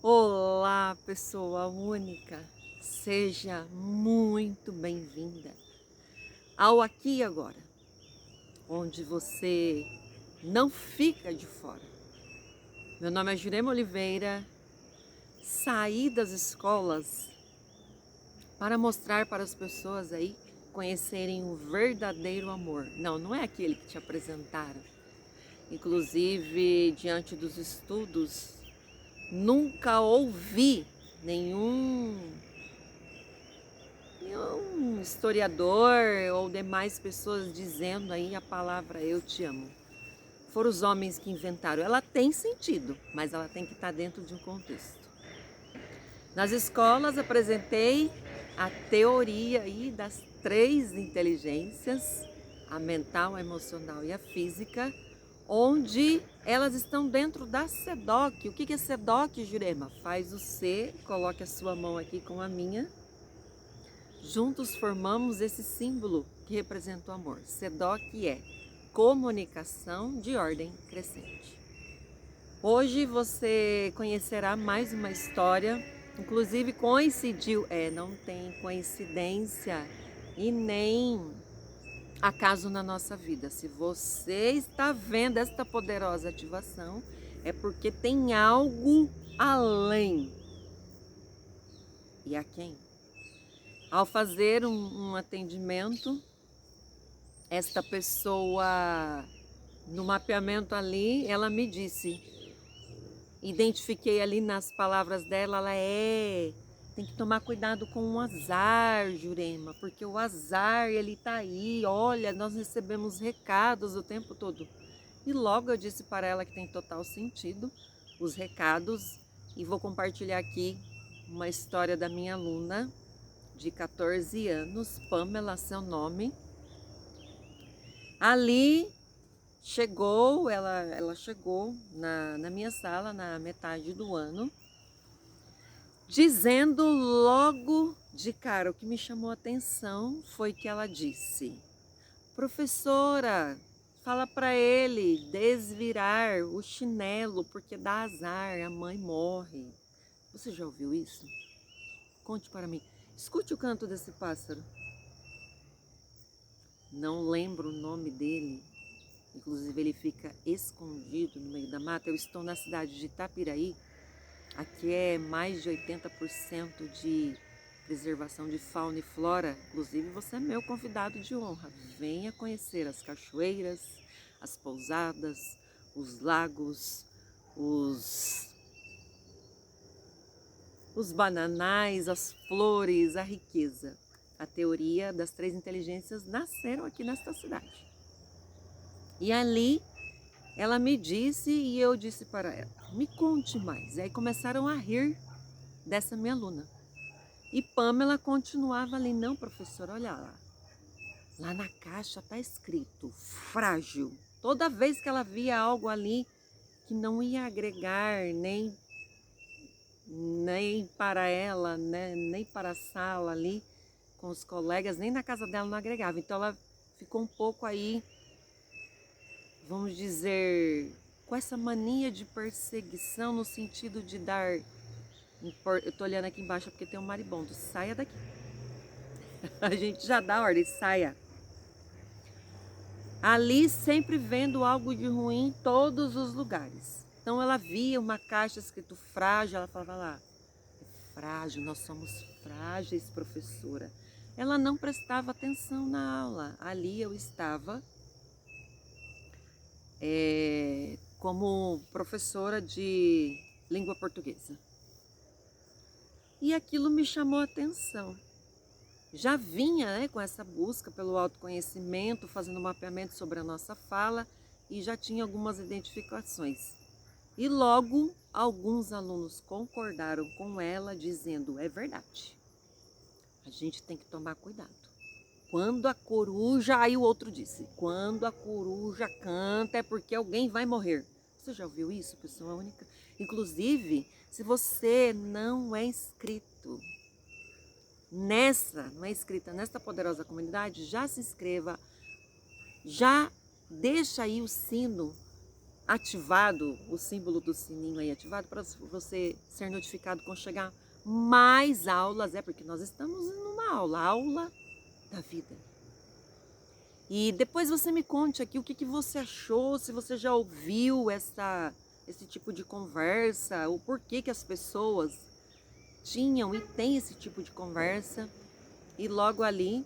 Olá, pessoa única, seja muito bem-vinda ao Aqui e Agora, onde você não fica de fora. Meu nome é Jurema Oliveira, saí das escolas para mostrar para as pessoas aí conhecerem o verdadeiro amor. Não, não é aquele que te apresentaram. Inclusive, diante dos estudos, nunca ouvi nenhum historiador ou demais pessoas dizendo aí a palavra eu te amo. Foram os homens que inventaram. Ela tem sentido, mas ela tem que estar dentro de um contexto. Nas escolas apresentei a teoria aí das três inteligências, a mental, a emocional e a física, onde elas estão dentro da SEDOC. O que é SEDOC, Jurema? Faz o C, coloque a sua mão aqui com a minha. Juntos formamos esse símbolo que representa o amor. SEDOC é comunicação de ordem crescente. Hoje você conhecerá mais uma história, inclusive coincidiu, não tem coincidência e nem acaso na nossa vida. Se você está vendo esta poderosa ativação, é porque tem algo além. E a quem? Ao fazer um atendimento, esta pessoa, no mapeamento ali, ela me disse, identifiquei ali nas palavras dela, tem que tomar cuidado com o azar, Jurema, porque o azar, ele tá aí, olha, nós recebemos recados o tempo todo. E logo eu disse para ela que tem total sentido os recados, e vou compartilhar aqui uma história da minha aluna de 14 anos, Pamela, seu nome. Ali ela chegou na minha sala na metade do ano, dizendo logo de cara, o que me chamou a atenção foi que ela disse: professora, fala para ele desvirar o chinelo porque dá azar, a mãe morre. Você já ouviu isso? Conte para mim. Escute o canto desse pássaro. Não lembro o nome dele. Inclusive ele fica escondido no meio da mata. Eu estou na cidade de Itapiraí. Aqui é mais de 80% de preservação de fauna e flora. Inclusive você é meu convidado de honra. Venha conhecer as cachoeiras, as pousadas, os lagos, os bananais, as flores, a riqueza. A teoria das três inteligências nasceram aqui nesta cidade. E ali ela me disse e eu disse para ela, me conte mais. E aí começaram a rir dessa minha aluna. E Pamela continuava ali, não, professora, olha lá. Lá na caixa está escrito frágil. Toda vez que ela via algo ali que não ia agregar nem para ela, né, nem para a sala ali com os colegas, nem na casa dela não agregava. Então ela ficou um pouco aí, vamos dizer, com essa mania de perseguição no sentido de dar... Eu tô olhando aqui embaixo porque tem um maribondo. Saia daqui. A gente já dá ordem, saia. Ali sempre vendo algo de ruim em todos os lugares. Então ela via uma caixa escrito frágil, ela falava lá, é frágil, nós somos frágeis, professora. Ela não prestava atenção na aula. Ali eu estava como professora de língua portuguesa. E aquilo me chamou a atenção. Já vinha, né, com essa busca pelo autoconhecimento, fazendo mapeamento sobre a nossa fala e já tinha algumas identificações. E logo alguns alunos concordaram com ela, dizendo, é verdade, a gente tem que tomar cuidado. Quando a coruja, aí o outro disse, quando a coruja canta é porque alguém vai morrer. Você já ouviu isso, pessoa única? Inclusive, se você não é inscrito não é inscrita nesta poderosa comunidade, já se inscreva, já deixa aí o sino ativado, o símbolo do sininho aí ativado, para você ser notificado quando chegar mais aulas, porque nós estamos numa aula da vida. E depois você me conte aqui o que você achou, se você já ouviu esse tipo de conversa, o porquê que as pessoas tinham e têm esse tipo de conversa. E logo ali,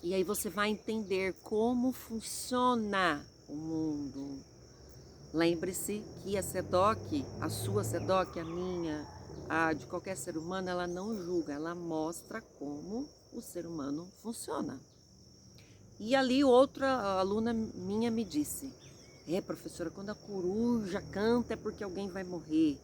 e aí você vai entender como funciona o mundo. Lembre-se que a SEDOC, a sua SEDOC, a minha, a de qualquer ser humano, ela não julga, ela mostra como o ser humano funciona. E ali outra aluna minha me disse, professora, quando a coruja canta é porque alguém vai morrer.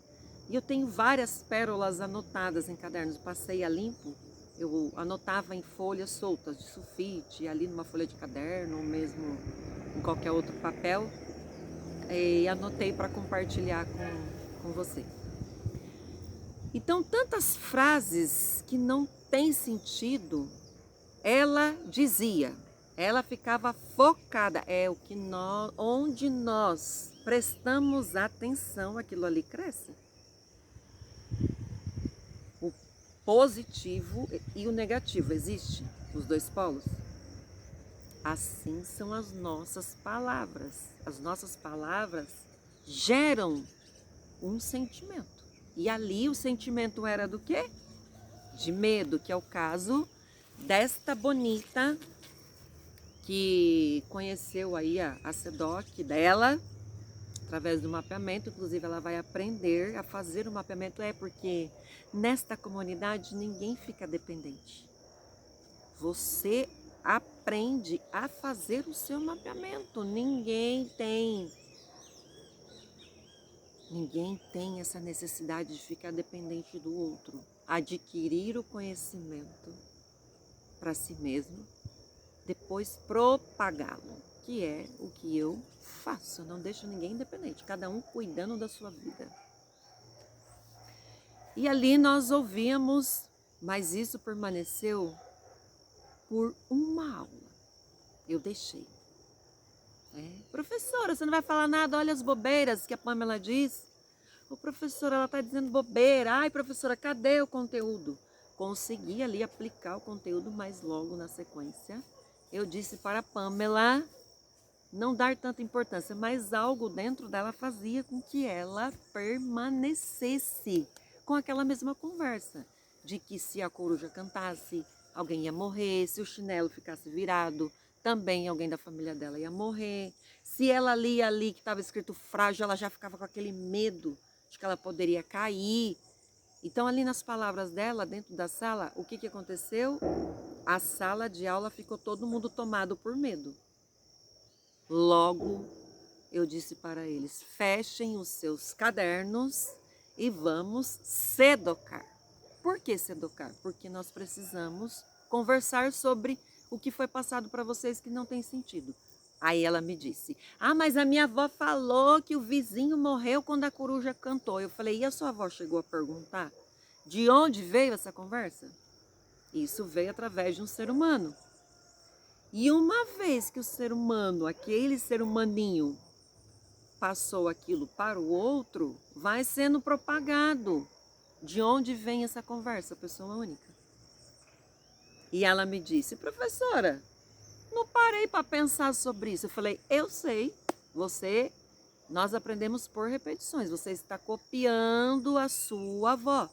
E eu tenho várias pérolas anotadas em cadernos, passei a limpo, eu anotava em folhas soltas de sulfite, ali numa folha de caderno, ou mesmo em qualquer outro papel, e anotei para compartilhar com você. Então, tantas frases que não têm sentido, ela dizia, ela ficava focada, onde nós prestamos atenção, aquilo ali cresce. O positivo e o negativo, existe os dois polos? Assim são as nossas palavras. As nossas palavras geram um sentimento. E ali o sentimento era do quê? De medo, que é o caso desta bonita que conheceu aí a SEDOC dela, através do mapeamento. Inclusive ela vai aprender a fazer o mapeamento, porque nesta comunidade ninguém fica dependente. Você aprende a fazer o seu mapeamento. Ninguém tem essa necessidade de ficar dependente do outro. Adquirir o conhecimento para si mesmo, depois propagá-lo, que é o que eu faço. Eu não deixo ninguém independente, cada um cuidando da sua vida. E ali nós ouvíamos, mas isso permaneceu por uma aula. Eu deixei. Professora, você não vai falar nada? Olha as bobeiras que a Pamela diz. Ô, professora, ela está dizendo bobeira. Ai, professora, cadê o conteúdo? Consegui ali aplicar o conteúdo, mas logo na sequência eu disse para a Pamela não dar tanta importância, mas algo dentro dela fazia com que ela permanecesse com aquela mesma conversa, de que se a coruja cantasse, alguém ia morrer, se o chinelo ficasse virado, também alguém da família dela ia morrer. Se ela lia ali que estava escrito frágil, ela já ficava com aquele medo de que ela poderia cair. Então ali nas palavras dela, dentro da sala, o que aconteceu? A sala de aula ficou todo mundo tomado por medo. Logo, eu disse para eles, fechem os seus cadernos e vamos sedocar. Por que sedocar? Porque nós precisamos conversar sobre o que foi passado para vocês que não tem sentido. Aí ela me disse, mas a minha avó falou que o vizinho morreu quando a coruja cantou. Eu falei, e a sua avó chegou a perguntar de onde veio essa conversa? Isso veio através de um ser humano. E uma vez que o ser humano, aquele ser humaninho, passou aquilo para o outro, vai sendo propagado. De onde vem essa conversa, pessoa única? E ela me disse, professora, não parei para pensar sobre isso. Eu falei, eu sei, nós aprendemos por repetições, você está copiando a sua avó.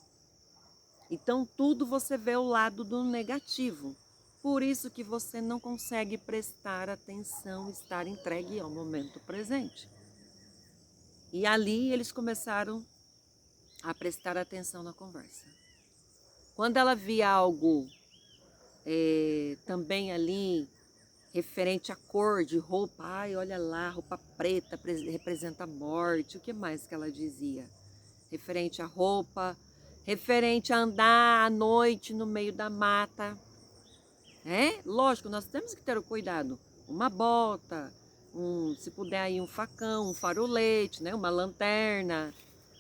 Então tudo você vê o lado do negativo. Por isso que você não consegue prestar atenção, estar entregue ao momento presente. E ali eles começaram a prestar atenção na conversa. Quando ela via algo também ali referente à cor de roupa, olha lá, roupa preta representa a morte, o que mais que ela dizia? Referente à roupa, referente a andar à noite no meio da mata. Lógico, nós temos que ter o cuidado. Uma bota, se puder aí um facão, um farolete, uma lanterna.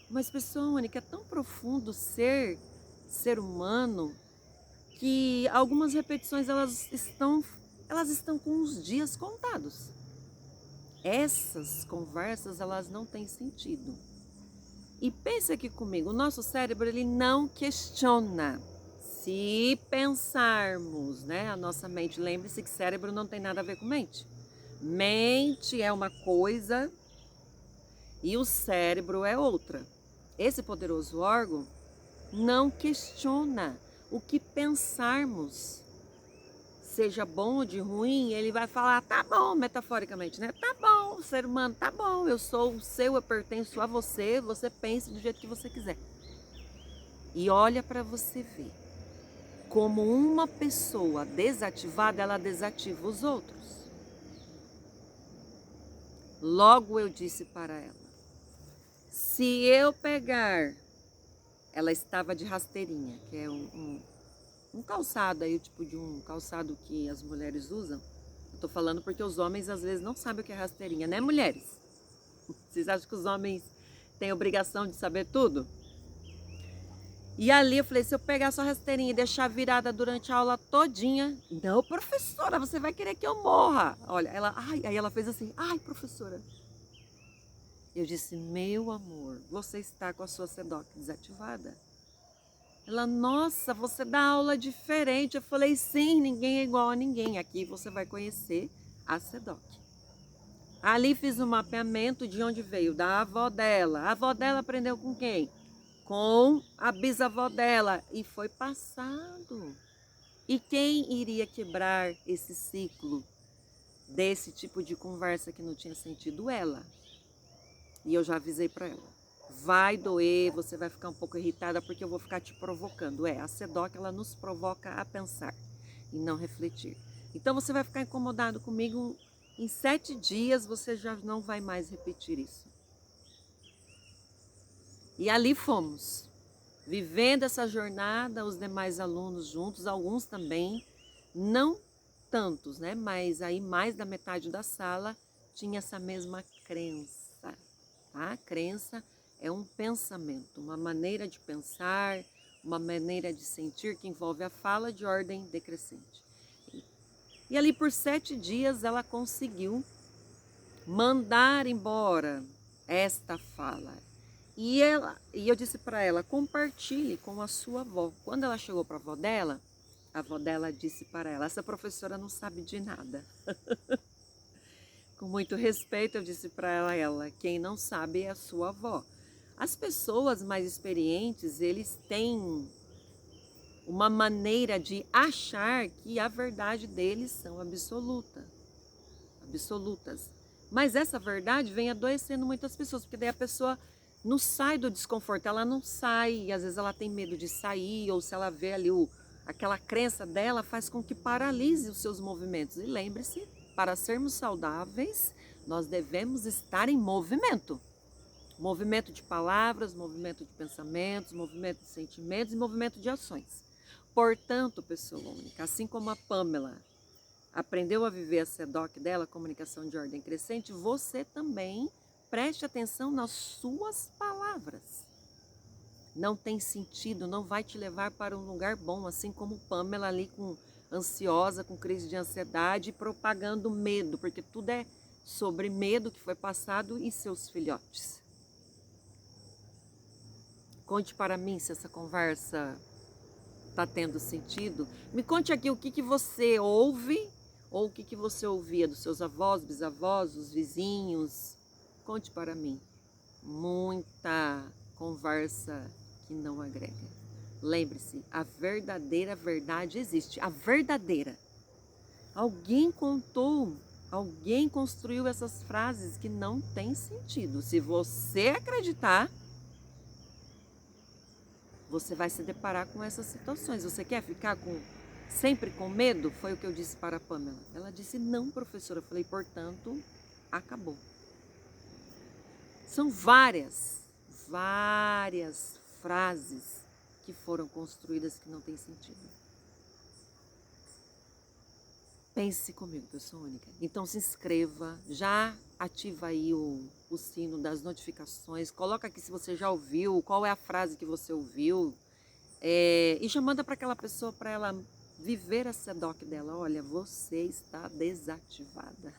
Mas, pessoa única, é tão profundo ser humano que algumas repetições elas estão com os dias contados. essas conversas, elas não têm sentido. E pensa aqui comigo, o nosso cérebro, ele não questiona. Se pensarmos, né, a nossa mente, lembre-se que cérebro não tem nada a ver com mente. Mente é uma coisa e o cérebro é outra. Esse poderoso órgão não questiona o que pensarmos, seja bom ou de ruim, ele vai falar, tá bom, metaforicamente, né? Tá bom, ser humano, tá bom, eu sou o seu, eu pertenço a você, você pense do jeito que você quiser. E olha para você ver como uma pessoa desativada, ela desativa os outros. Logo eu disse para ela, se eu pegar, ela estava de rasteirinha, que é um calçado aí, o tipo de um calçado que as mulheres usam. Eu tô falando porque os homens às vezes não sabem o que é rasteirinha, né, mulheres? Vocês acham que os homens têm obrigação de saber tudo? E ali eu falei, se eu pegar sua rasteirinha e deixar virada durante a aula todinha, não, professora, você vai querer que eu morra. Olha, ela, ai, aí ela fez assim, ai, professora. Eu disse, meu amor, você está com a sua SEDOC desativada. Ela, nossa, você dá aula diferente. Eu falei, sim, ninguém é igual a ninguém. Aqui você vai conhecer a SEDOC. Ali fiz um mapeamento de onde veio, da avó dela. A avó dela aprendeu com quem? Com a bisavó dela. E foi passado. E quem iria quebrar esse ciclo desse tipo de conversa que não tinha sentido? Ela. E eu já avisei para ela. Vai doer, você vai ficar um pouco irritada porque eu vou ficar te provocando. A SEDOC, ela nos provoca a pensar e não refletir. Então você vai ficar incomodado comigo, em 7 dias você já não vai mais repetir isso. E ali fomos, vivendo essa jornada, os demais alunos juntos, alguns também, não tantos, né? Mas aí mais da metade da sala tinha essa mesma crença, tá? Crença é um pensamento, uma maneira de pensar, uma maneira de sentir que envolve a fala de ordem decrescente. E ali por 7 dias ela conseguiu mandar embora esta fala. E eu disse para ela, compartilhe com a sua avó. Quando ela chegou para a avó dela disse para ela, essa professora não sabe de nada. Com muito respeito, eu disse para ela, quem não sabe é a sua avó. As pessoas mais experientes, eles têm uma maneira de achar que a verdade deles são absolutas. Mas essa verdade vem adoecendo muitas pessoas, porque daí a pessoa não sai do desconforto, ela não sai, e às vezes ela tem medo de sair, ou se ela vê ali aquela crença dela, faz com que paralise os seus movimentos. E lembre-se, para sermos saudáveis, nós devemos estar em movimento. Movimento de palavras, movimento de pensamentos, movimento de sentimentos e movimento de ações. Portanto, pessoa única, assim como a Pamela aprendeu a viver a SEDOC dela, comunicação de ordem crescente, você também preste atenção nas suas palavras. Não tem sentido, não vai te levar para um lugar bom, assim como Pamela ali ansiosa, com crise de ansiedade, propagando medo, porque tudo é sobre medo que foi passado e seus filhotes. Conte para mim se essa conversa está tendo sentido. Me conte aqui o que você ouve ou o que você ouvia dos seus avós, bisavós, os vizinhos. Conte para mim. Muita conversa que não agrega. Lembre-se, a verdadeira verdade existe. A verdadeira. Alguém contou, alguém construiu essas frases que não têm sentido. Se você acreditar, você vai se deparar com essas situações. Você quer ficar sempre com medo? Foi o que eu disse para a Pamela. Ela disse, não, professora. Eu falei, portanto, acabou. São várias frases que foram construídas que não têm sentido. Pense comigo, pessoa única. Então se inscreva, já ativa aí o sino das notificações, coloca aqui se você já ouviu, qual é a frase que você ouviu, e já manda para aquela pessoa para ela viver a SEDOC dela. Olha, você está desativada.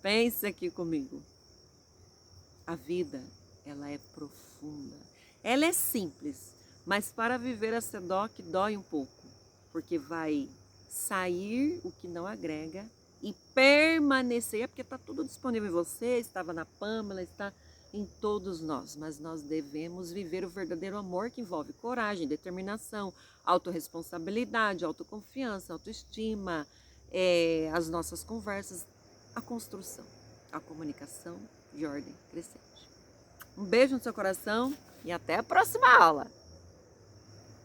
Pense aqui comigo. A vida, ela é profunda. Ela é simples, mas para viver a SEDOC dói um pouco, porque vai sair o que não agrega e permanecer, porque está tudo disponível em você, estava na Pâmela, está em todos nós, mas nós devemos viver o verdadeiro amor que envolve coragem, determinação, autorresponsabilidade, autoconfiança, autoestima, as nossas conversas, a construção, a comunicação de ordem crescente. Um beijo no seu coração e até a próxima aula!